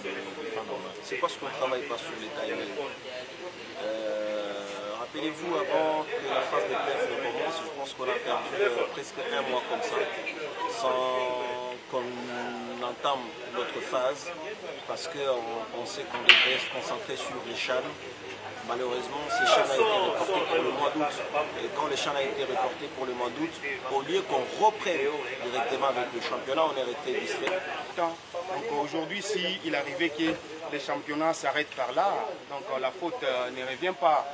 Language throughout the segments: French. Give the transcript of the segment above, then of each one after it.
de fin d'année. C'est parce qu'on ne travaille pas sur les timings. Rappelez-vous, avant que la phase de playoff ne commence, je pense qu'on a perdu presque un mois comme ça, sans qu'on entame notre phase, parce qu'on sait qu'on devait se concentrer sur les CHAN. Malheureusement, ces CHAN a été reporté pour le mois d'août. Et quand les CHAN a été reporté pour le mois d'août, au lieu qu'on reprenne directement avec le championnat, on est resté distrait. Donc aujourd'hui, s'il arrivait que les championnats s'arrêtent par là, donc la faute ne revient pas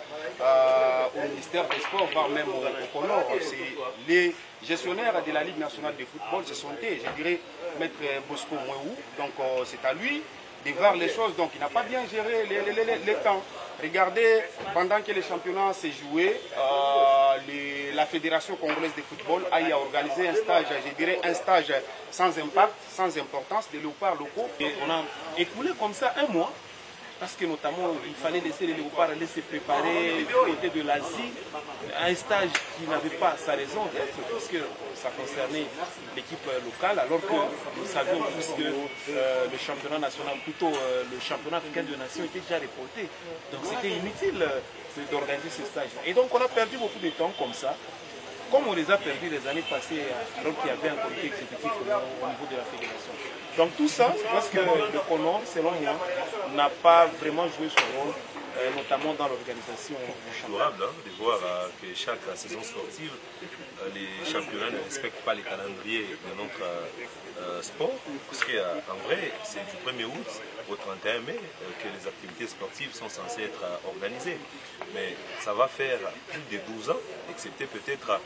au ministère des Sports, voire même au Conor. C'est les gestionnaires de la Ligue nationale de football, ce sont eux, je dirais, Maître Bosco Mouéou. Donc c'est à lui de voir les choses. Donc il n'a pas bien géré les temps. Regardez, pendant que les championnats s'est joué, la Fédération congolaise de football a organisé un stage, je dirais un stage sans impact, sans importance, des léopards locaux. Et on a écoulé comme ça un mois, parce que notamment il fallait laisser les léopards aller se préparer du côté de l'Asie, un stage qui n'avait pas sa raison d'être, puisque ça concernait l'équipe locale, alors que nous savions tous que le championnat national, plutôt le championnat africain de nations était déjà reporté. Donc c'était inutile d'organiser ce stage. Et donc on a perdu beaucoup de temps comme ça, comme on les a perdus les années passées, alors qu'il y avait un comité exécutif au niveau de la fédération. Donc tout ça, je pense que le Conor, selon moi, n'a pas vraiment joué son rôle, notamment dans l'organisation du championnat. C'est adorable de voir que chaque saison sportive, les championnats ne respectent pas les calendriers de notre sport, parce qu'en vrai, c'est du 1er août au 31 mai que les activités sportives sont censées être organisées. Mais ça va faire plus de 12 ans, excepté peut-être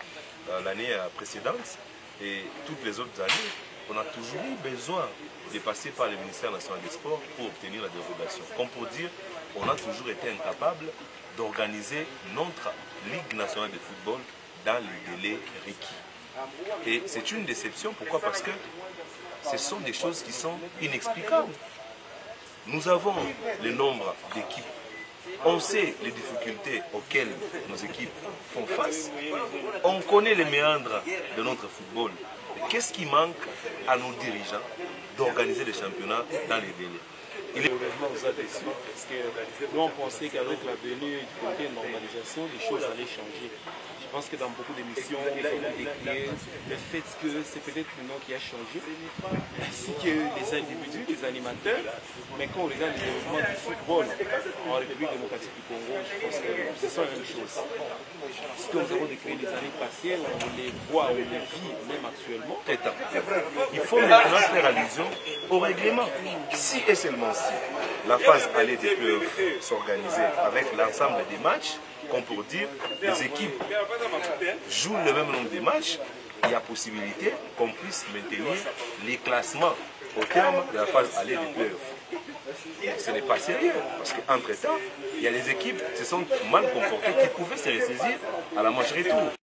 l'année précédente et toutes les autres années. On a toujours eu besoin de passer par le ministère national des Sports pour obtenir la dérogation. Comme pour dire, on a toujours été incapable d'organiser notre Ligue nationale de football dans les délais requis. Et c'est une déception, pourquoi? Parce que ce sont des choses qui sont inexplicables. Nous avons le nombre d'équipes. On sait les difficultés auxquelles nos équipes font face. On connaît les méandres de notre football. Qu'est-ce qui manque à nos dirigeants d'organiser les championnats dans les délais? Malheureusement, on nous a déçus parce que nous on pensait qu'avec la venue du comité de normalisation, les choses allaient changer. Je pense que dans beaucoup d'émissions, nous avons décrié le fait que c'est peut-être le nom qui a changé, ainsi que les individus, les animateurs. Mais quand on regarde le développement du football en République démocratique du Congo, je pense que ce sont la même chose. Ce que nous avons décrit les années passées, on les voit, on les vit même actuellement. Il faut maintenant faire allusion au règlement. Si et seulement si la phase allée des playoffs s'organiser avec l'ensemble des matchs, comme pour dire, les équipes jouent le même nombre de matchs, il y a possibilité qu'on puisse maintenir les classements au terme de la phase allée des playoffs. Ce n'est pas sérieux, parce qu'entre-temps, il y a des équipes qui se sont mal comportées, qui pouvaient se ressaisir à la manche retour.